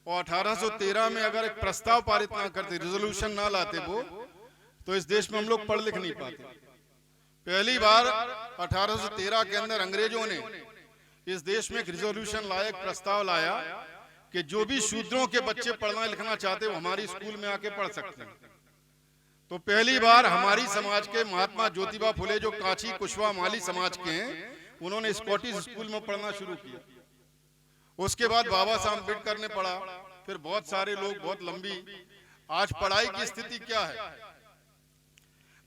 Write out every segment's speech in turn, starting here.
और 1813 में अगर एक प्रस्ताव पारित ना करते, रिजोल्यूशन ना लाते वो, तो इस देश में हम लोग पढ़ लिख नहीं पाते। पहली बार 1813 के अंदर अंग्रेजों ने इस देश में एक रिजोल्यूशन लाया, एक प्रस्ताव लाया कि जो भी शूद्रों के बच्चे पढ़ना लिखना चाहते वो हमारी स्कूल में आके पढ़ सकते हैं। तो पहली बार हमारी समाज के महात्मा ज्योतिबा फुले, जो कांची कुशवा माली समाज के हैं, उन्होंने स्कॉटिश स्कूल में पढ़ना शुरू किया। उसके बाद बाबा साहब अम्बेडकर ने पढ़ा, फिर बहुत सारे लोग, बहुत लंबी। आज पढ़ाई की स्थिति क्या है?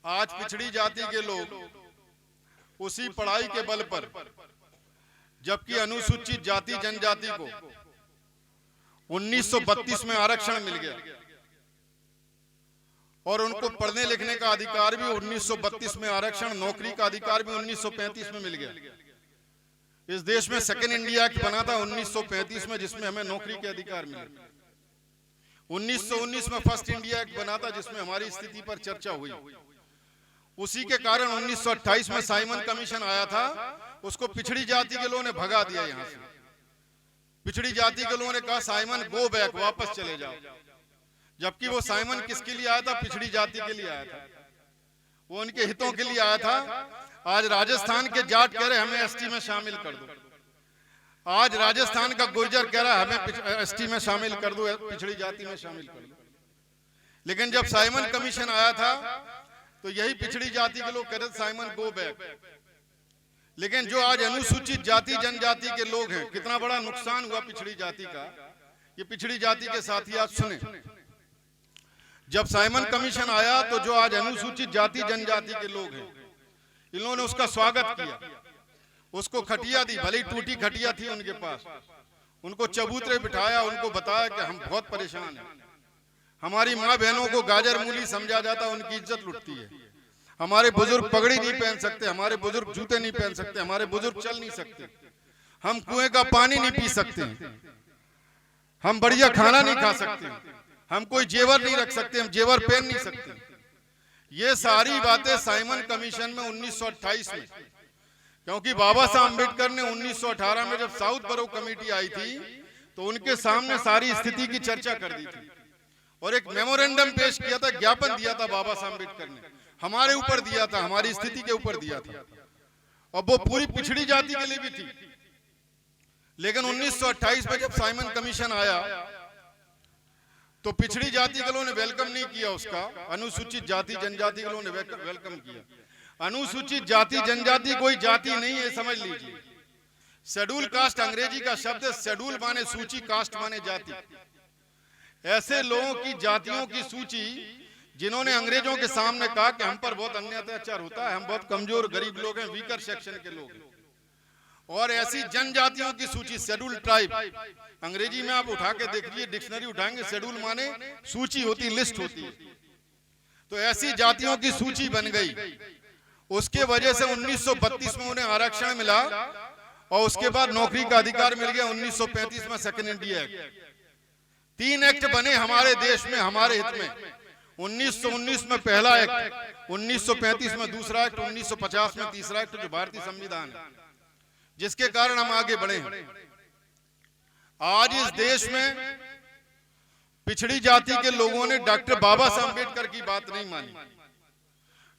आज पिछड़ी जाति के लोग उसी पढ़ाई के बल पर, जबकि अनुसूचित जाति जनजाति को 1932 में आरक्षण मिल गया और उनको पढ़ने लिखने का अधिकार भी 1932 में आरक्षण, नौकरी का अधिकार भी 1935 में मिल गया। इस देश में सेकेंड इंडिया एक्ट बना था 1935 में, जिसमें हमें नौकरी के अधिकार मिले। 1919 में फर्स्ट इंडिया एक्ट बना था, जिसमें हमारी स्थिति पर चर्चा हुई। उसी के कारण 1928 में साइमन कमीशन आया था, उसको पिछड़ी जाति के लोगों ने भगा दिया यहाँ से। पिछड़ी जाति के लोगों ने कहा साइमन गो बैक, वापस चले जाओ। जबकि वो साइमन किसके लिए आया था? पिछड़ी जाति के लिए आया था, वो उनके हितों के लिए आया था। आज राजस्थान के जाट कह रहे हमें एसटी में शामिल कर दो, आज राजस्थान का गुर्जर कह रहा है हमें एसटी में शामिल कर दो, पिछड़ी जाति में शामिल कर दो। लेकिन जब साइमन कमीशन आया था तो यही पिछड़ी जाति के लोग कह रहे साइमन गो बैक। लेकिन जो आज अनुसूचित जाति जनजाति के लोग हैं, कितना बड़ा नुकसान हुआ पिछड़ी जाति का, ये पिछड़ी जाति के साथी आज सुने। जब साइमन कमीशन आया तो जो आज अनुसूचित जाति जनजाति के लोग हैं, इन्होंने उसका स्वागत किया, उसको खटिया दी, भले टूटी खटिया थी उनके पास, उनको चबूतरे बिठाया, उनको बताया कि हम बहुत परेशान हैं, हमारी माँ बहनों को गाजर मूली समझा जाता, उनकी इज्जत लुटती है, हमारे बुजुर्ग पगड़ी नहीं पहन सकते, हमारे बुजुर्ग जूते नहीं पहन सकते, हमारे बुजुर्ग चल नहीं सकते, हम कुएं का पानी नहीं पी सकते, हम बढ़िया खाना नहीं खा सकते, हम कोई जेवर नहीं रख सकते, हम जेवर पहन नहीं सकते। ये सारी बातें साइमन कमीशन में 1928 में, क्योंकि बाबा साहब अम्बेडकर ने 1918 में जब साउथ बरो कमेटी आई थी तो उनके सामने सारी स्थिति की चर्चा कर दी थी और एक मेमोरेंडम पेश किया था, ज्ञापन दिया था बाबा साहब अम्बेडकर ने, हमारे ऊपर दिया था, हमारी स्थिति के ऊपर दिया था, और वो पूरी पिछड़ी जाति के लिए भी थी। लेकिन 1928 में जब साइमन कमीशन आया तो पिछड़ी जाति के लोगों ने वेलकम नहीं किया उसका, अनुसूचित जाति जनजाति के लोगों ने वेलकम किया। अनुसूचित जाति जनजाति कोई जाति नहीं है, समझ लीजिए। शेड्यूल कास्ट अंग्रेजी का शब्द है, शेड्यूल माने सूची, कास्ट माने जाति। ऐसे लोगों की जातियों की सूची जिन्होंने अंग्रेजों के सामने कहा कि हम पर बहुत अन्याय अत्याचार होता है, हम बहुत कमजोर गरीब लोग हैं, वीकर सेक्शन के लोग हैं, और ऐसी जनजातियों की सूची, शेड्यूल ट्राइब, अंग्रेजी में आप उठा के देख लीजिए, डिक्शनरी उठाएंगे, शेड्यूल माने सूची होती, लिस्ट होती है। तो ऐसी जातियों की सूची बन गई। उसके वजह से 1932 में उन्हें आरक्षण मिला और उसके बाद नौकरी का अधिकार मिल गया 1935 में सेकेंड इंडिया एक्ट। 3 एक्ट बने हमारे देश में हमारे हित में। 1919 में पहला एक्ट, 1935 में दूसरा एक्ट, 1950 में तीसरा एक्ट, जो भारतीय संविधान है, जिसके कारण हम आगे बढ़े हैं। आज इस देश में पिछड़ी जाति के लोगों ने डॉक्टर बाबा साहब अम्बेडकर की बात नहीं मानी,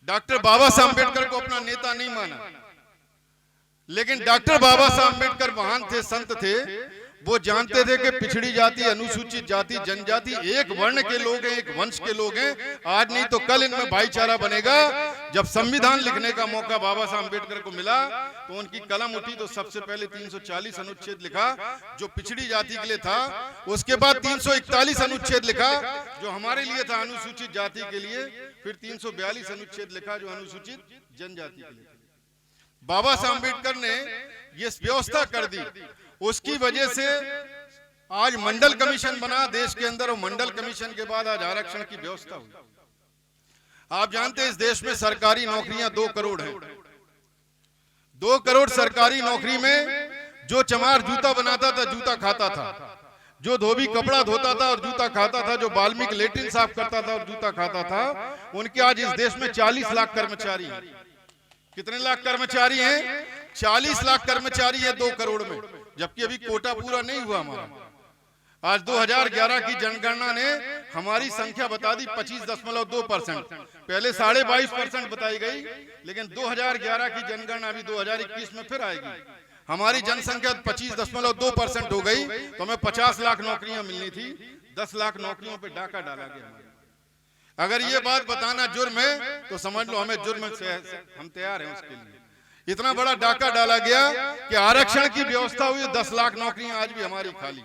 डॉक्टर बाबा साहब अम्बेडकर को अपना नेता नहीं माना। लेकिन डॉक्टर बाबा साहब अम्बेडकर महान थे, संत थे, वो जानते थे कि पिछड़ी जाति, अनुसूचित जाति, जनजाति एक वर्ण के लोग हैं, एक वंश के लोग हैं। आज नहीं तो कल इनमें भाईचारा बनेगा। जब संविधान लिखने का मौका बाबा साहब अम्बेडकर को मिला तो उनकी कलम उठी तो सबसे पहले 340 अनुच्छेद लिखा जो पिछड़ी जाति के लिए था। उसके बाद 341 अनुच्छेद लिखा जो हमारे लिए था, अनुसूचित जाति के लिए। फिर 342 अनुच्छेद लिखा जो अनुसूचित जनजाति के लिए। बाबा साहब अम्बेडकर ने ये व्यवस्था कर दी। उसकी वजह से आज मंडल कमीशन बना देश के अंदर, और मंडल कमीशन के बाद आज आरक्षण की व्यवस्था हुई। आप जानते हैं इस देश में सरकारी नौकरियां 2 करोड़ हैं। 2 करोड़ सरकारी नौकरी में जो चमार जूता बनाता था जूता खाता था, जो धोबी कपड़ा धोता था और जूता खाता था, जो बाल्मीकि लेट्रिन साफ करता था और जूता खाता था, उनके आज इस देश में 40 लाख कर्मचारी हैं। कितने लाख कर्मचारी हैं? 40 लाख कर्मचारी है 2 करोड़ में, जबकि अभी कोटा पूरा नहीं हुआ हमारा। आज 2011 की जनगणना ने हमारी संख्या बता दी 25.2%। पहले 22.5% बताई गई, लेकिन 2011 की जनगणना अभी 2021 में फिर आएगी। हमारी जनसंख्या 25.2% हो गई, तो हमें 50 लाख नौकरियां मिलनी थी, 10 लाख नौकरियों पे डाका डाला गया। अगर ये बात बताना जुर्म है तो समझ लो हमें जुर्म से हम तैयार हैं उसके लिए। इतना बड़ा डाका डाला गया कि आरक्षण की व्यवस्था हुई, 10 लाख नौकरियां आज भी हमारी खाली।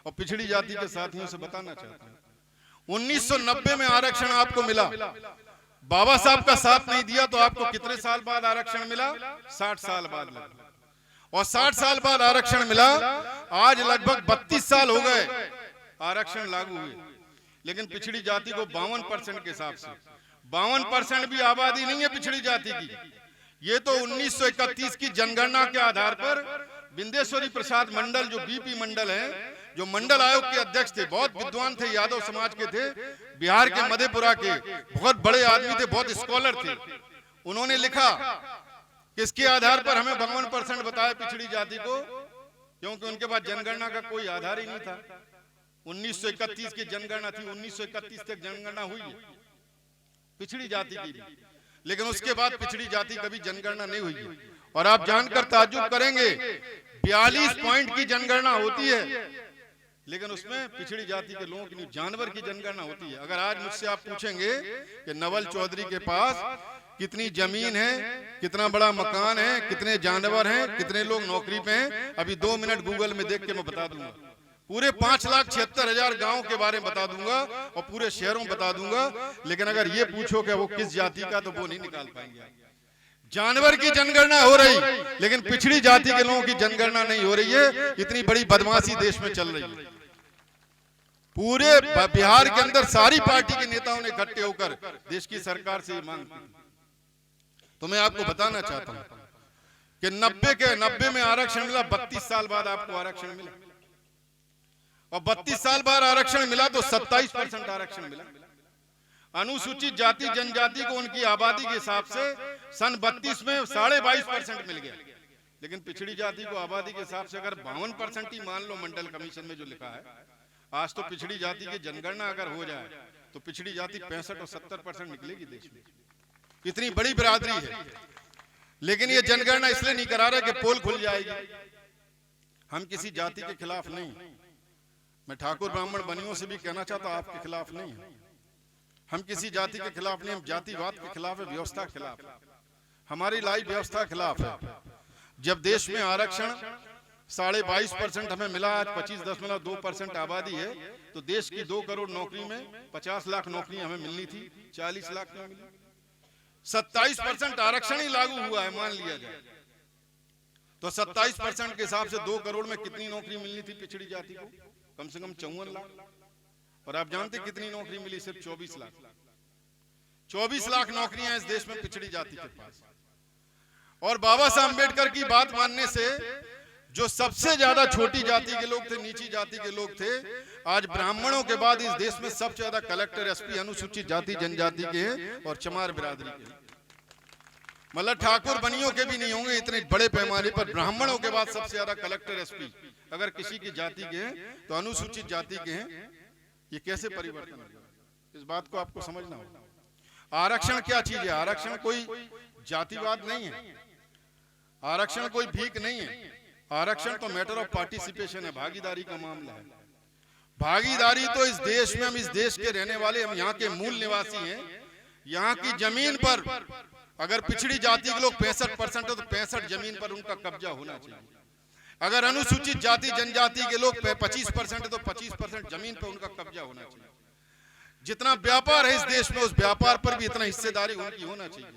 और पिछड़ी जाति के साथियों से बताना चाहता हूं, 1990 में आरक्षण आपको मिला, बाबा साहब का साथ नहीं दिया तो आपको कितने साल बाद आरक्षण मिला? 60 साल बाद लगा। और 60 साल बाद आरक्षण मिला, आज लगभग 32 साल हो गए आरक्षण लागू हुए, लेकिन पिछड़ी जाति को 52% के हिसाब से, 52% भी आबादी नहीं है पिछड़ी जाति की। ये तो 1931 की जनगणना के आधार पर बिंदेश्वरी प्रसाद मंडल, जो बीपी मंडल है, जो मंडल आयोग के अध्यक्ष थे, बहुत विद्वान थे, यादव समाज के थे, बिहार के मधेपुरा के बहुत बड़े आदमी थे, बहुत स्कॉलर थे। उन्होंने लिखा किसके आधार पर हमें 52% बताया पिछड़ी जाति को, क्योंकि उनके पास जनगणना का कोई आधार ही नहीं था। 1931 की जनगणना थी, 1931 तक जनगणना हुई है पिछड़ी जाति की भी, लेकिन उसके बाद पिछड़ी जाति कभी जनगणना नहीं हुई। और आप जानकर ताज्जुब करेंगे, 42 पॉइंट की जनगणना होती है, लेकिन उसमें पिछड़ी जाति के लोगों की जानवर की जनगणना होती है। अगर आज मुझसे आप पूछेंगे कि नवल चौधरी के पास कितनी जमीन है, कितना बड़ा मकान है, कितने जानवर हैं, कितने लोग नौकरी पे हैं, अभी 2 मिनट गूगल में देख के मैं बता दूंगा। पूरे 5,76,000 गांव के बारे में बता दूंगा और पूरे शहरों बता दूंगा, लेकिन अगर ये पूछो कि वो किस जाति का, तो वो नहीं निकाल पाएंगे। जानवर की जनगणना हो रही, लेकिन पिछड़ी जाति के लोगों की जनगणना नहीं हो रही है। इतनी बड़ी बदमाशी देश में चल रही है। पूरे बिहार के अंदर सारी पार्टी के नेताओं ने इकट्ठे होकर देश की सरकार से ये मांग की। तो मैं आपको बताना चाहता हूं कि 90 में आरक्षण मिला, 32 साल बाद आपको आरक्षण मिला, और 32 साल बाद आरक्षण मिला तो 27% आरक्षण मिला। अनुसूचित जाति जनजाति को उनकी आबादी के हिसाब से सन 32 में 22.5% मिल गया, लेकिन पिछड़ी जाति को आबादी के हिसाब से अगर 52% ही मान लो, मंडल कमीशन में जो लिखा है, आज तो पिछड़ी जाति की जनगणना अगर हो जाए तो पिछड़ी जाति 65 और 70% निकलेगी देश में। इतनी बड़ी बिरादरी है, लेकिन ये जनगणना इसलिए नहीं करा रहे कि पोल खुल जाएगी। हम किसी जाति के खिलाफ नहीं, मैं ठाकुर ब्राह्मण बनियों से भी कहना चाहता हूं, आपके खिलाफ नहीं है। हम किसी जाति के खिलाफ नहीं, हम जातिवाद के खिलाफ है, व्यवस्था के खिलाफ है, हमारी लाई व्यवस्था के खिलाफ है। जब देश में आरक्षण 22.5% हमें मिला, आज 25.2% आबादी है, तो देश की 2 करोड़ नौकरी में 50 लाख नौकरी हमें मिलनी थी, 40 लाख में मिली। 27% आरक्षण ही लागू हुआ है, मान लिया जाए तो 27% के हिसाब से 2 करोड़ में कितनी नौकरी मिलनी थी पिछड़ी जाति को? कम से कम 54 लाख। और आप जानते कितनी नौकरी मिली? सिर्फ 24 लाख। 24 लाख नौकरियां इस देश में पिछड़ी जाति के पास। और बाबा साहब अम्बेडकर की बात मानने से जो सबसे ज्यादा छोटी जाति के लोग थे, नीची जाति के लोग थे, आज ब्राह्मणों के बाद इस देश में सबसे ज्यादा कलेक्टर एसपी अनुसूचित जाति जनजाति के हैं और चमार बिरादरी के। मतलब ठाकुर बनियों के भी नहीं होंगे इतने बड़े पैमाने पर। ब्राह्मणों के बाद सबसे ज्यादा कलेक्टर एसपी अगर किसी की जाति के हैं तो अनुसूचित जाति के हैं। ये कैसे परिवर्तन होगा, इस बात को आपको समझना होगा। आरक्षण क्या चीज है? आरक्षण कोई जातिवाद नहीं है, आरक्षण कोई भीख नहीं है। आरक्षण तो मैटर ऑफ पार्टिसिपेशन है, भागीदारी का मामला है। भागीदारी तो इस देश में, हम इस देश के रहने वाले, हम यहाँ के मूल निवासी हैं। यहाँ की जमीन पर अगर पिछड़ी जाति के लोग 65% है तो 65 जमीन पर उनका कब्जा होना चाहिए। अगर अनुसूचित जाति जनजाति के लोग 25% है तो 25% जमीन पर उनका कब्जा होना चाहिए। जितना व्यापार है इस देश में, उस व्यापार पर भी इतना हिस्सेदारी उनकी होना चाहिए।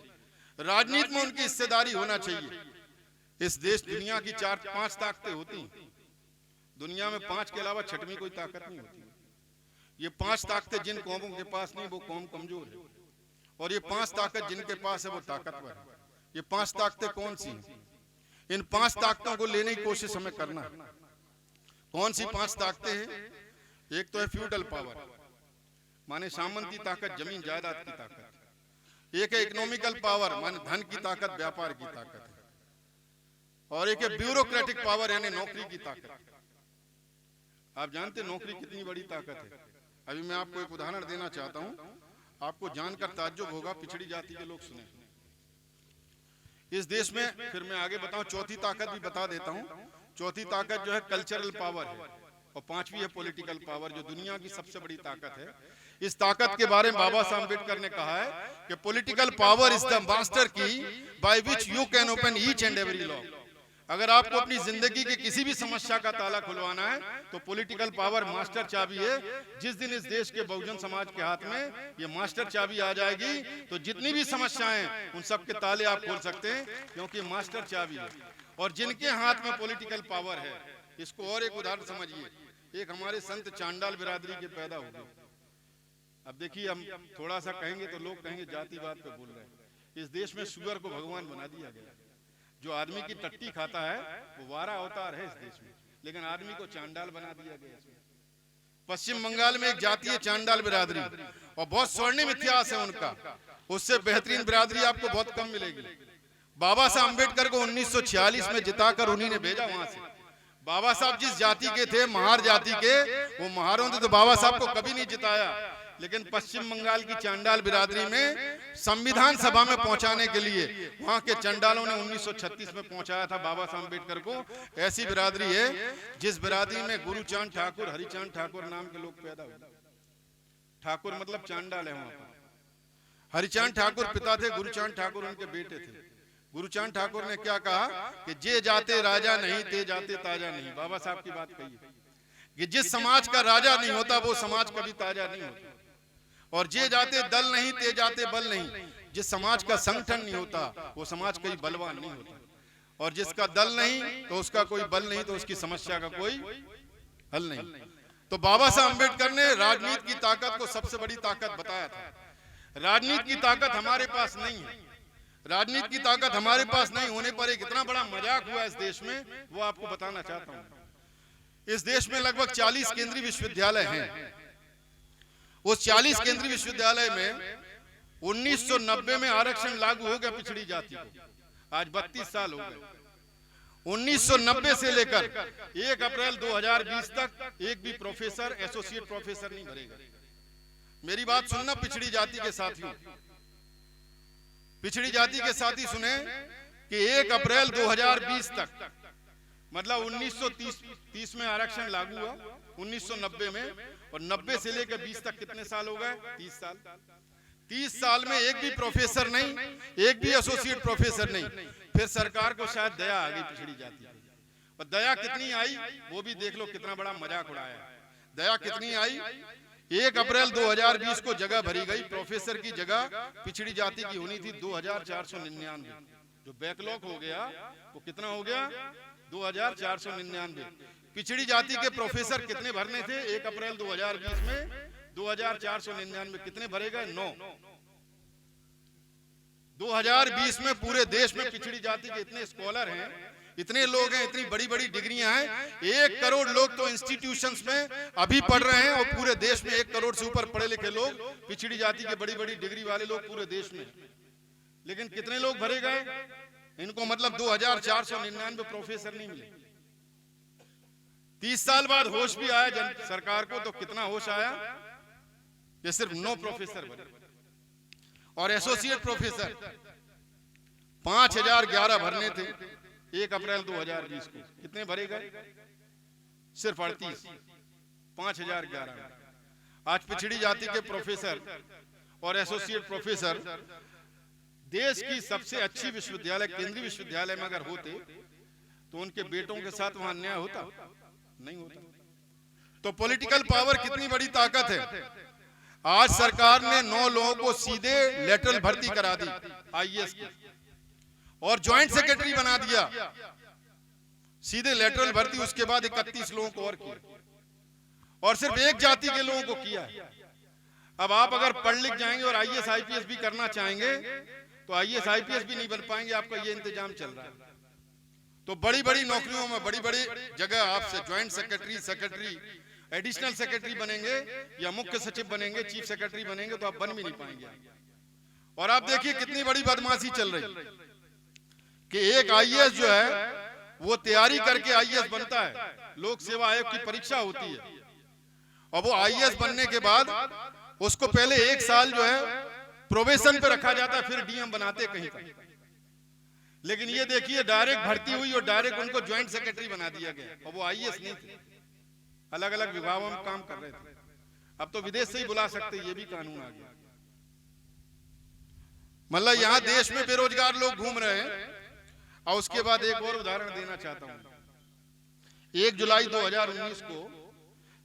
राजनीति में उनकी हिस्सेदारी होना चाहिए। इस देश, दुनिया की 4-5 ताकतें होती हैं, दुनिया में 5 के अलावा छठवीं कोई ताकत नहीं होती। ये 5 ताकतें जिन कौमों के पास नहीं, वो कौम कमजोर है, और ये 5 ताकत जिनके पास है वो ताकतवर है। ये 5 ताकतें कौन सी हैं? इन 5 ताकतों को लेने की कोशिश हमें करना है। कौन सी 5 ताकतें हैं? एक तो है फ्यूडल पावर, माने सामंती ताकत, जमीन जायदाद की ताकत। एक है इकोनॉमिकल पावर, माने धन की ताकत, व्यापार की ताकत। और एक है ब्यूरोक्रेटिक पावर, यानी नौकरी की ताकत। आप जानते नौकरी कितनी बड़ी ताकत है। अभी मैं आपको एक उदाहरण देना चाहता हूं, आपको जानकर ताज्जुब होगा, पिछड़ी जाति के लोग सुने। इस देश में, फिर मैं आगे बताऊं, चौथी ताकत भी बता देता हूं। चौथी ताकत जो है कल्चरल पावर है, और पांचवी है पॉलिटिकल पावर, जो दुनिया की सबसे बड़ी ताकत है। इस ताकत के बारे में बाबा साहब अम्बेडकर ने कहा है कि political power is the master key by which you can open each and every lock. अगर आपको अपनी जिंदगी की किसी भी समस्या का ताला खुलवाना है तो पॉलिटिकल पावर मास्टर चाबी है। जिस दिन इस देश के बहुजन समाज के हाथ में ये मास्टर चाबी आ जाएगी तो जितनी भी समस्याएं उन सब के ताले आप खोल सकते हैं, क्योंकि मास्टर चाबी है। और जिनके हाथ में पॉलिटिकल पावर है, इसको और एक उदाहरण समझिए। एक हमारे संत चांडाल बिरादरी के पैदा हो गए। अब देखिए, हम थोड़ा सा कहेंगे तो लोग कहेंगे जातिवाद पे बोल रहे हैं। इस देश में सुअर को भगवान बना दिया गया। जो आदमी की टट्टी खाता है वो वारा अवतार है इस देश में, लेकिन आदमी को चांडाल बना दिया गया। पश्चिम बंगाल में एक जाति है चांडाल बिरादरी, और बहुत स्वर्णिम इतिहास है उनका। उससे बेहतरीन बिरादरी आपको बहुत कम मिलेगी। बाबा साहब अम्बेडकर को 1946 में जिताकर उन्हीं ने भेजा वहां से। बाबा साहब जिस जाति के थे, महार जाति के, वो महारों ने तो बाबा साहब को कभी नहीं जिताया, लेकिन पश्चिम बंगाल की चांडाल बिरादरी में संविधान सभा में पहुंचाने के लिए वहां के चंडालों ने 1936 में पहुंचाया था बाबा साहब अम्बेडकर को। ऐसी बिरादरी है जिस बिरादरी में गुरुचांद ठाकुर, हरिचांद ठाकुर नाम के लोग पैदा हुए। ठाकुर मतलब चांडाल है वहां पर। हरिचांद ठाकुर पिता थे, गुरुचांद ठाकुर उनके बेटे थे। गुरुचांद ठाकुर ने क्या कहा कि जे जाते राजा नहीं, ते जाते ताजा नहीं। बाबा साहब की बात कही कि जिस समाज का राजा नहीं होता वो समाज कभी ताजा नहीं होता, और जे जाते दल नहीं, ते जाते बल नहीं। जिस समाज का संगठन नहीं होता वो समाज कभी बलवान नहीं होता, और जिसका दल नहीं तो उसका कोई बल नहीं, तो उसकी समस्या का कोई हल नहीं। तो बाबा साहब अम्बेडकर ने राजनीति की ताकत को सबसे बड़ी ताकत बताया था। राजनीति की ताकत हमारे पास नहीं है। राजनीति की ताकत हमारे पास नहीं होने पर एक इतना बड़ा मजाक हुआ इस देश में, वो आपको बताना चाहता हूं। इस देश में लगभग 40 केंद्रीय विश्वविद्यालय हैं। उस 40 केंद्रीय विश्वविद्यालय में 1990 में आरक्षण लागू हो गया पिछड़ी जाति को। आज 32 साल हो गए। 1990 से लेकर 1 अप्रैल 2020 तक एक भी प्रोफेसर, एसोसिएट प्रोफेसर नहीं भरेगा। मेरी बात सुनना पिछड़ी जाति के साथियों, पिछड़ी जाति के साथी सुने कि 1 अप्रैल 2020 तक, मतलब 1930 में आरक्षण लागू हुआ, 1990 में, और 90 से लेकर 20 तक कितने साल हो गए? 30 साल। 30 साल में एक भी प्रोफेसर नहीं, एक भी एसोसिएट प्रोफेसर नहीं। फिर सरकार को शायद दया आ गई पिछड़ी जाति पे, और दया कितनी आई वो भी देख लो, कितना बड़ा मजाक उड़ाया। दया कितनी आई? 1 अप्रैल 2020 को जगह भरी गई। प्रोफेसर की जगह पिछड़ी जाति की होनी थी 2499। जो बैकलॉग हो गया वो कितना हो गया? 2499। पिछड़ी जाति के प्रोफेसर कितने भरने थे 1 अप्रैल 2020 में? 2499। कितने भरे गए? 9। 2020 में पूरे देश में पिछड़ी जाति के इतने स्कॉलर हैं, इतने लोग हैं, इतनी बड़ी बड़ी डिग्रियां हैं। 1 करोड़ लोग तो इंस्टीट्यूशंस में अभी पढ़ रहे हैं, और पूरे देश में 1 करोड़ से ऊपर पढ़े लिखे लोग, पिछड़ी जाति के बड़ी बड़ी डिग्री वाले लोग पूरे देश में। लेकिन कितने लोग भरे गए? इनको मतलब 2499 प्रोफेसर नहीं मिले। 30 साल बाद होश भी आया सरकार को, तो कितना होश आया? ये सिर्फ 9 प्रोफेसर भरे, और एसोसिएट प्रोफेसर 5011 भरने थे 1 अप्रैल 2020 को। कितने भरे गए? सिर्फ 38। 5011। आज पिछड़ी जाति के प्रोफेसर और एसोसिएट प्रोफेसर देश की सबसे अच्छी विश्वविद्यालय, केंद्रीय विश्वविद्यालय में अगर होते तो उनके बेटों के साथ वहां अन्याय होता? नहीं होता। तो पॉलिटिकल पावर कितनी बड़ी ताकत है। आज सरकार ने 9 लोगों को सीधे लेटरल भर्ती करा दी आईएएस की, और ज्वाइंट सेक्रेटरी बना दिया। सीधे लेटरल भर्ती, उसके बाद 31 लोगों को और किया, और सिर्फ एक जाति के लोगों को किया। अब आप अगर पढ़ लिख जाएंगे और आईएएस आईपीएस भी करना चाहेंगे तो आईएएस आईपीएस भी नहीं बन पाएंगे। आपका ये इंतजाम चल रहा है। तो बड़ी बड़ी नौकरियों में, बड़ी बड़ी जगह आपसे joint secretary, secretary, additional secretary बनेंगे या मुख्य सचिव बनेंगे, चीफ सेक्रेटरी बनेंगे, तो आप बन भी नहीं पाएंगे। और आप देखिए कितनी बड़ी बदमाशी चल रही कि एक आईएएस जो है वो तैयारी करके आईएएस बनता है, लोक सेवा आयोग की परीक्षा होती है, और वो आईएएस बनने के बाद उसको पहले 1 साल जो है प्रोबेशन पे रखा जाता है, फिर डीएम बनाते कहीं का। लेकिन ये देखिए डायरेक्ट भर्ती हुई और डायरेक्ट उनको ज्वाइंट सेक्रेटरी बना दिया गया, और वो आईएएस नहीं थे, अलग अलग विभागों में काम कर रहे थे। अब तो विदेश से ही बुला सकते, ये भी कानून आ गया। मतलब यहाँ देश में बेरोजगार लोग घूम रहे हैं। और उसके बाद एक और उदाहरण देना चाहता हूं। 1 जुलाई 2019 को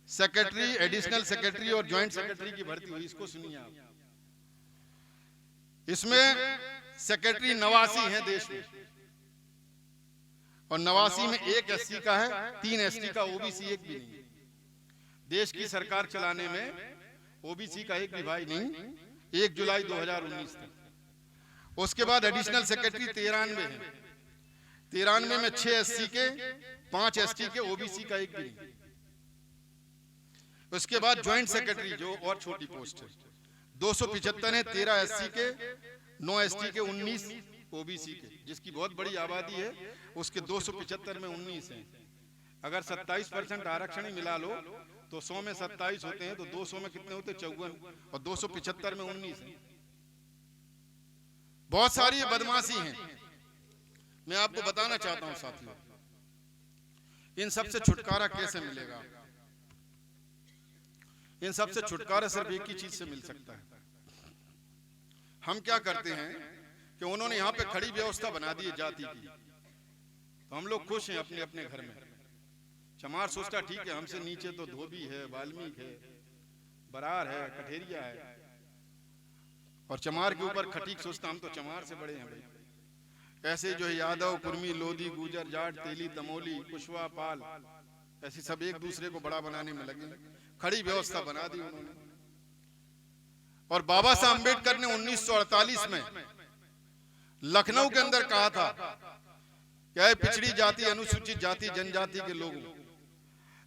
सेक्रेटरी, एडिशनल सेक्रेटरी और ज्वाइंट सेक्रेटरी की भर्ती हुई। इसको सुनिए आप। इसमें सेक्रेटरी 89 हैं देश में, और 89 में 1 एससी का है, 3 एसटी का, ओबीसी 1 भी नहीं। देश की सरकार चलाने में ओबीसी का 1 भी भाई नहीं। 1 जुलाई 2019 तक। उसके बाद एडिशनल सेक्रेटरी 93 है। 93 में 6 एससी के, 5 एसटी के, ओबीसी का 1 भी नहीं। उसके बाद ज्वाइंट सेक्रेटरी जो और छोटी पोस्ट है, 275 है, 13 एससी के, 9 एसटी के, 19 ओबीसी के। जिसकी बहुत बड़ी आबादी है उसके 275 में 19 हैं। अगर 27% आरक्षण ही मिला लो तो 100 में 27 होते हैं, तो 200 में कितने होते? 54, और 275 में 19 है। बहुत सारी बदमाशी हैं। मैं आपको बताना चाहता हूं साथियों, इन सब से छुटकारा कैसे मिलेगा? इन सब से छुटकारा सिर्फ एक ही चीज से मिल सकता है। हम क्या करते हैं कि उन्होंने यहाँ पे खड़ी व्यवस्था बना दी है जाति की, तो हम लोग खुश हैं अपने अपने घर में। चमार सोचता ठीक है, हमसे नीचे तो धोबी है, वाल्मीकि है, बरार है, कठेरिया है, और चमार के ऊपर खटीक सोचता हम तो चमार से बड़े हैं भाई। ऐसे जो है यादव, कुर्मी, लोधी, गुजर, जाट, तेली, तमोली, कुशवा, पाल, ऐसे सब एक दूसरे को बड़ा बनाने में लगे। खड़ी व्यवस्था बना दी उन्होंने। और बाबा साहब अम्बेडकर ने 1948 में लखनऊ के अंदर कहा था क्या पिछड़ी जाति, अनुसूचित जाति, जनजाति के लोगों,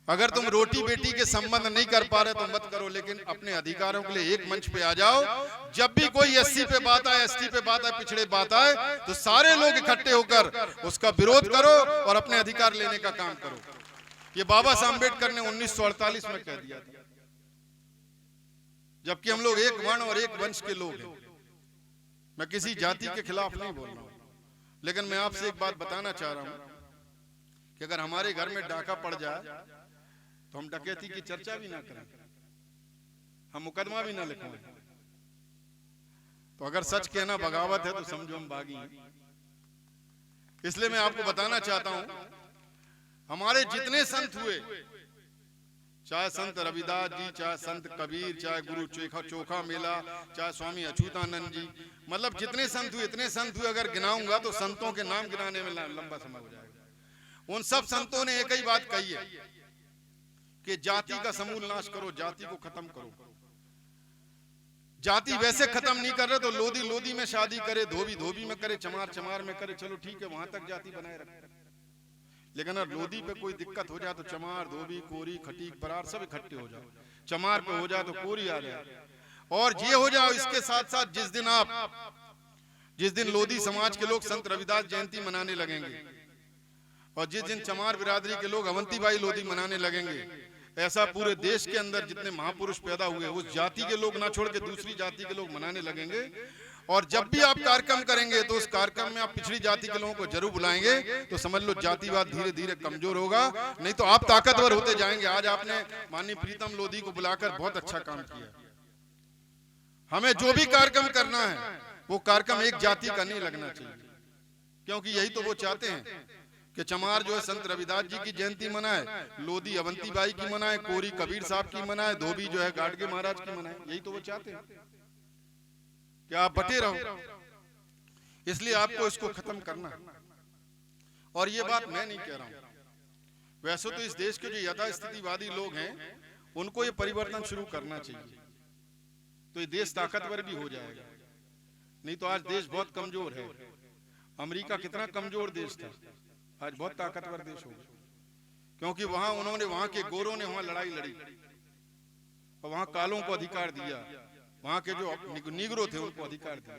अगर तुम रोटी बेटी के संबंध नहीं कर पा रहे तो मत करो, लेकिन अपने अधिकारों के लिए एक मंच पे आ जाओ। जब भी कोई एससी पे बात आए, एसटी पे बात आए, पिछड़े बात आए, तो सारे लोग इकट्ठे होकर उसका विरोध करो और अपने अधिकार लेने का काम करो। ये बाबा साहब अम्बेडकर ने 1948 में कह दिया था। जबकि हम लोग एक वर्ण और एक वंश के लोग हैं। मैं किसी जाति के खिलाफ नहीं बोल रहा हूं, लेकिन मैं आपसे एक बात बताना चाह रहा हूं कि अगर हमारे घर में डाका पड़ जाए तो हम डकैती की चर्चा भी ना करें, हम मुकदमा भी ना लिखवाएं। तो अगर सच कहना बगावत है तो समझो हम बागी हैं। इसलिए मैं आपको बताना चाहता हूं, हमारे जितने संत हुए, चाहे संत रविदास जी, चाहे संत कबीर, चाहे गुरु चोखा मेला, चाहे स्वामी अछूतानंद जी, मतलब जितने संत हुए, इतने संत हुए, अगर गिनाऊंगा तो संतों के नाम गिनाने में लंबा समय हो जाएगा। उन सब संतों ने एक ही बात कही है कि जाति का समूल नाश करो, जाति को खत्म करो। जाति वैसे खत्म नहीं कर रहे तो लोधी लोधी में शादी करे, धोबी धोबी में करे, चमार चमार में करे, चलो ठीक है, वहां तक जाति बनाए रखे। लेकिन अगर लोधी पे कोई दिक्कत हो जाए तो चमार, धोबी, कोरी, खटीक, बरार सब इकट्ठे हो जाओ। चमार पे हो जाए तो कोरी आ जाए। और ये हो जाओ, इसके साथ साथ जिस दिन लोधी समाज के लोग संत रविदास जयंती मनाने लगेंगे, और जिस दिन चमार बिरादरी के लोग अवंतीबाई लोधी मनाने लगेंगे, ऐसा पूरे देश के अंदर जितने महापुरुष पैदा हुए उस जाति के लोग ना छोड़ के दूसरी जाति के लोग मनाने लगेंगे। और जब भी आप कार्यक्रम करेंगे तो उस कार्यक्रम में आप पिछड़ी जाति के लोगों को जरूर बुलाएंगे, तो समझ लो जातिवाद धीरे धीरे कमजोर होगा, नहीं तो आप ताकतवर होते जाएंगे। आज आपने माननीय प्रीतम लोधी को बुलाकर बहुत अच्छा काम किया। हमें जो भी कार्यक्रम करना है वो कार्यक्रम एक जाति का नहीं लगना चाहिए, क्योंकि यही तो वो चाहते हैं कि चमार जो है संत रविदास जी की जयंती मनाए, लोधी अवंतीबाई की मनाए, कोरी कबीर साहब की मनाए, धोबी जो है गाडगे महाराज की मनाए। यही तो वो चाहते हैं कि आप बटे रहो। इसलिए आपको इसको खत्म करना। और ये बात मैं नहीं कह रहा हूं, वैसे तो इस देश के जो यथास्थितिवादी लोग हैं उनको ये परिवर्तन शुरू करना चाहिए, तो ये देश ताकतवर भी हो जाएगा। नहीं तो आज देश बहुत कमजोर है। अमेरिका कितना कमजोर देश था, आज बहुत ताकतवर देश होगा, क्योंकि वहां के गोरों ने वहां लड़ाई लड़ी और वहां कालों को अधिकार दिया, वहां के जो नीग्रो थे उनको अधिकार दिया।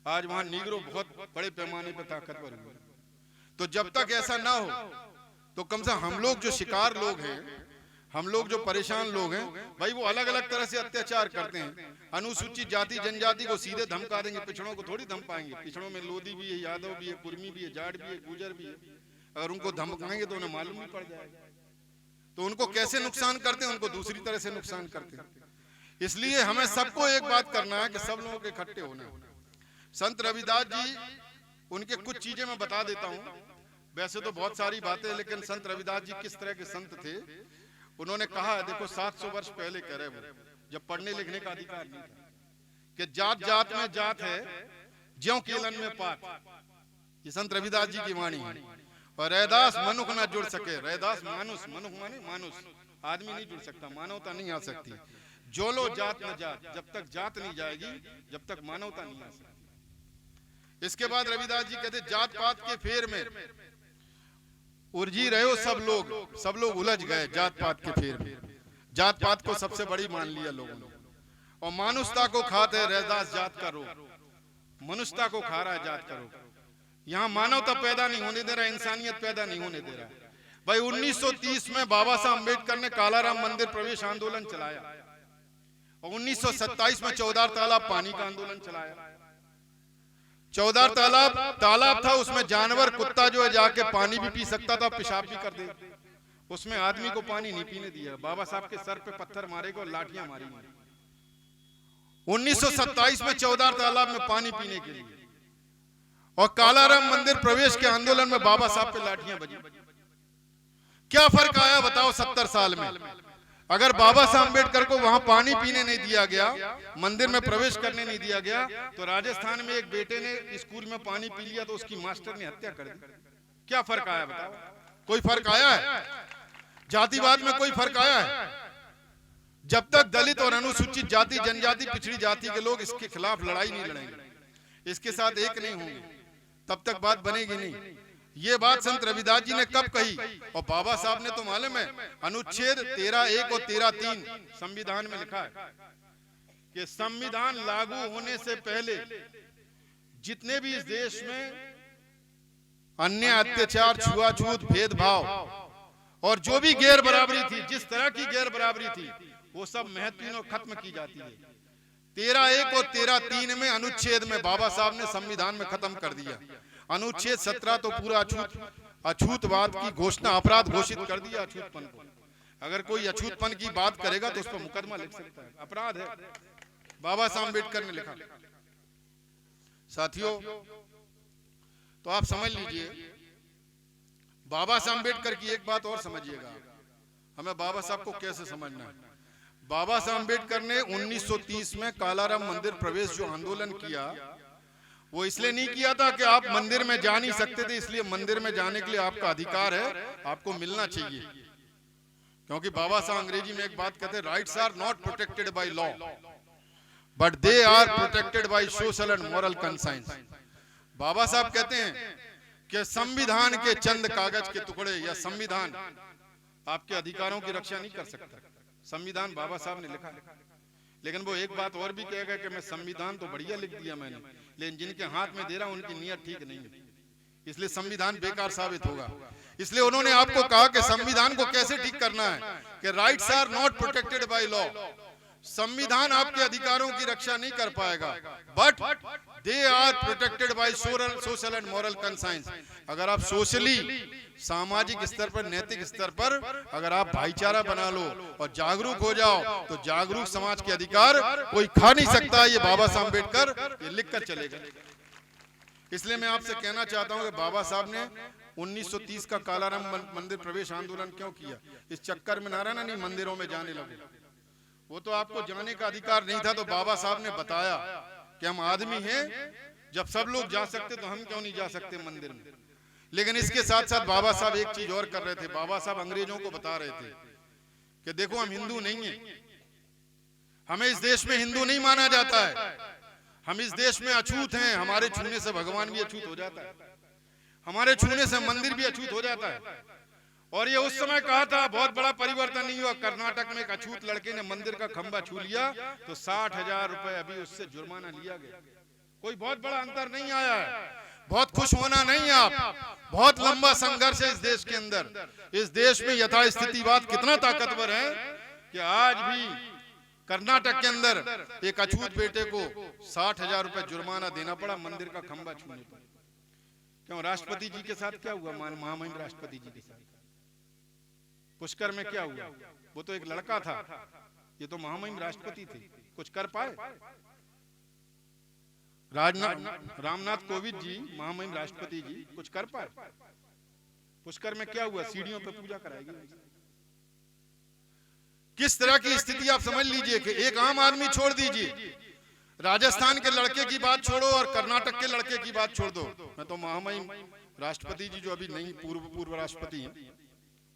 आज वहां नीग्रो बहुत बड़े पैमाने पर ताकतवर हुए। तो जब तक ऐसा ना हो तो कम से कम हम लोग जो शिकार लोग हैं, हम लोग जो परेशान लोग हैं भाई, वो अलग अलग तरह से अत्याचार करते हैं। अनुसूचित जाति जनजाति को सीधे धमका देंगे, पिछड़ों को थोड़ी धमकाएंगे। पिछड़ों में लोधी भी है, यादव भी है, कुर्मी भी है, जाट भी है, गुजर भी है। अगर उनको धमकाएंगे तो उन्हें मालूम ही पड़ जाएगा। तो उनको कैसे नुकसान करते हैं, उनको दूसरी तरह से नुकसान करते हैं। इसलिए हमें सबको एक बात करना है कि सब लोगों के इकट्ठे होना है। संत रविदास जी, उनके कुछ चीजें मैं बता देता हूँ। वैसे तो बहुत सारी बातें, लेकिन संत रविदास जी किस तरह के संत थे। उन्होंने कहा, देखो 700 वर्ष पहले कह रहे वो, जब पढ़ने लिखने का अधिकार नहीं था, कि जात जात में जात है, ज्यों केलन में पात। ये संत रविदास जी की वाणी है। और रैदास मनुख ना जुड़ सके। रैदास मानुष, मनुख माने मानुष, आदमी नहीं जुड़ सकता, मानवता नहीं आ सकती। जो लो जात न जात, जब तक जात नहीं जाएगी जब तक मानवता नहीं आ सकती। इसके बाद रविदास जी कहते, जात पात के फेर में उलझी रहे हो सब लोग उलझ गए जात पात के फेर में। जात पात को सबसे बड़ी मान लिया लोगों ने, और मानुषता को खाते रैदास जात का रोग। मनुष्यता को खा रहा है जात का रोग। यहाँ मानवता पैदा नहीं होने दे रहा, इंसानियत पैदा नहीं होने दे रहा। भाई 1930 में बाबा साहब अम्बेडकर ने कालाराम मंदिर प्रवेश आंदोलन चलाया, और 1927 में 14 तालाब पानी का आंदोलन चलाया। 14 तालाब था, उसमें जानवर कुत्ता जो है जाके पानी भी पी सकता था, पेशाब भी कर दे। उसमें आदमी को पानी नहीं पीने दिया। बाबा साहब के सर पे पत्थर मारेगा और लाठियां मारी। 1927 में 14 तालाब में पानी पीने के लिए, और कालाराम मंदिर प्रवेश के आंदोलन में बाबा साहब पे लाठियां बजी। क्या फर्क आया बताओ 70 साल में? अगर बाबा साहब अम्बेडकर को वहां पानी पीने नहीं दिया गया, मंदिर में प्रवेश करने नहीं दिया गया, तो राजस्थान में एक बेटे ने स्कूल में पानी पी लिया तो उसकी मास्टर ने हत्या कर दी। क्या फर्क आया बताओ? कोई फर्क आया है? जातिवाद में कोई फर्क आया है? जब तक दलित और अनुसूचित जाति जनजाति पिछड़ी जाति के लोग इसके खिलाफ लड़ाई नहीं लड़ेंगे, इसके साथ एक नहीं होंगे, तब तक बात बनेगी नहीं। ये बात संत रविदास जी ने कब कही? और बाबा साहब ने तो मालूम है, अनुच्छेद 13(1) और 13(3) संविधान में लिखा है कि संविधान लागू होने से पहले जितने भी इस देश में अन्य अत्याचार, छुआछूत, भेदभाव और जो भी गैर बराबरी थी, जिस तरह की गैर बराबरी थी, वो सब महत्वहीन और खत्म की जाती है। 13(1) और 13(3) में अनुच्छेद में बाबा साहब ने संविधान में खत्म कर दिया। अनुच्छेद 17 तो पूरा अछूतवाद की घोषणा, अपराध घोषित कर दिया अछूतपन को। अगर कोई अछूतपन की बात करेगा तो उस पर मुकदमा लिख सकता है, अपराध है। बाबा साहब अम्बेडकर ने लिखा। साथियों, तो आप समझ लीजिए, बाबा साहब अम्बेडकर की एक बात और समझिएगा, हमें बाबा साहब को कैसे समझना है। बाबा साहब अम्बेडकर ने 1930 में कालाराम मंदिर प्रवेश जो आंदोलन किया, वो इसलिए नहीं किया था कि आप मंदिर में जा नहीं सकते थे, इसलिए मंदिर में जाने के लिए आपका अधिकार है, आपको मिलना चाहिए। क्योंकि बाबा साहब अंग्रेजी में एक बात कहते हैं, rights are not protected by law but they are protected by social and moral conscience. Baba Saheb कहते हैं कि संविधान के चंद कागज के टुकड़े या संविधान आपके अधिकारों की रक्षा नहीं कर सकता। संविधान बाबा साहब ने लिखा, लेकिन वो एक बात और भी कहेगा कि मैं संविधान तो बढ़िया लिख दिया मैंने, लेकिन जिनके हाथ में दे रहा उनकी नीयत ठीक नहीं है, इसलिए संविधान बेकार साबित होगा। इसलिए उन्होंने आपको कहा कि संविधान को कैसे ठीक करना है, कि rights are not protected by law. संविधान आपके अधिकारों की रक्षा नहीं कर पाएगा, but they are protected by social and moral conscience. अगर आप सोशली, सामाजिक स्तर पर, नैतिक स्तर पर अगर आप भाईचारा बना लो और जागरूक हो जाओ, तो जागरूक समाज के अधिकार कोई खा नहीं सकता। ये बाबा साहब अम्बेडकर ये लिख कर चलेगा। इसलिए मैं आपसे कहना चाहता हूं कि बाबा साहब ने 1930 का कालाराम मंदिर प्रवेश आंदोलन क्यों किया? इस चक्कर में नारा नहीं मंदिरों में जाने लगे, वो तो आपको जाने का अधिकार नहीं था। तो बाबा साहब ने बताया कि हम आदमी हैं, जब सब लोग जा सकते तो हम क्यों नहीं जा सकते मंदिर में। लेकिन इसके साथ साथ बाबा साहब एक चीज और कर रहे थे। बाबा साहब अंग्रेजों को बता रहे थे कि देखो हम हिंदू नहीं हैं, हमें इस देश में हिंदू नहीं माना जाता है, हम इस देश में अछूत हैं। हमारे छूने से भगवान भी अछूत हो जाता है, हमारे छूने से मंदिर भी अछूत हो जाता है। और ये उस समय कहा था, बहुत बड़ा परिवर्तन नहीं हुआ। कर्नाटक में एक अछूत लड़के ने मंदिर का खंभा छू लिया तो 60,000 रुपए अभी उससे जुर्माना लिया गया। कोई बहुत बड़ा अंतर नहीं आया है। बहुत खुश होना नहीं आप, बहुत लंबा संघर्ष है इस देश के अंदर। इस देश में यथास्थितिवाद कितना ताकतवर है कि आज भी कर्नाटक के अंदर एक अछूत बेटे को 60,000 रुपए जुर्माना देना पड़ा मंदिर का खंभा छूने पर। क्यों? राष्ट्रपति जी के साथ क्या हुआ? महामहिम राष्ट्रपति जी के साथ पुष्कर में क्या हुआ? वो तो एक लड़का था, ये तो महामहिम राष्ट्रपति थे। कुछ कर पाए? रामनाथ कोविंद जी महामहिम राष्ट्रपति जी कुछ कर पाए? पुष्कर में क्या हुआ? सीढ़ियों पर पूजा कराएगी। किस तरह की स्थिति आप समझ लीजिए कि एक आम आदमी छोड़ दीजिए, राजस्थान के लड़के की बात छोड़ो और कर्नाटक के लड़के की बात छोड़ दो, मैं तो महामहिम राष्ट्रपति जी जो अभी नहीं पूर्व राष्ट्रपति हैं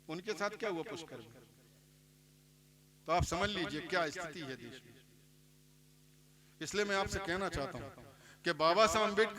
उनके साथ क्या हुआ पुष्कर में? तो आप समझ लीजिए क्या स्थिति है देश में। इसलिए मैं आपसे कहना चाहता हूं कि बाबा साहब अम्बेडकर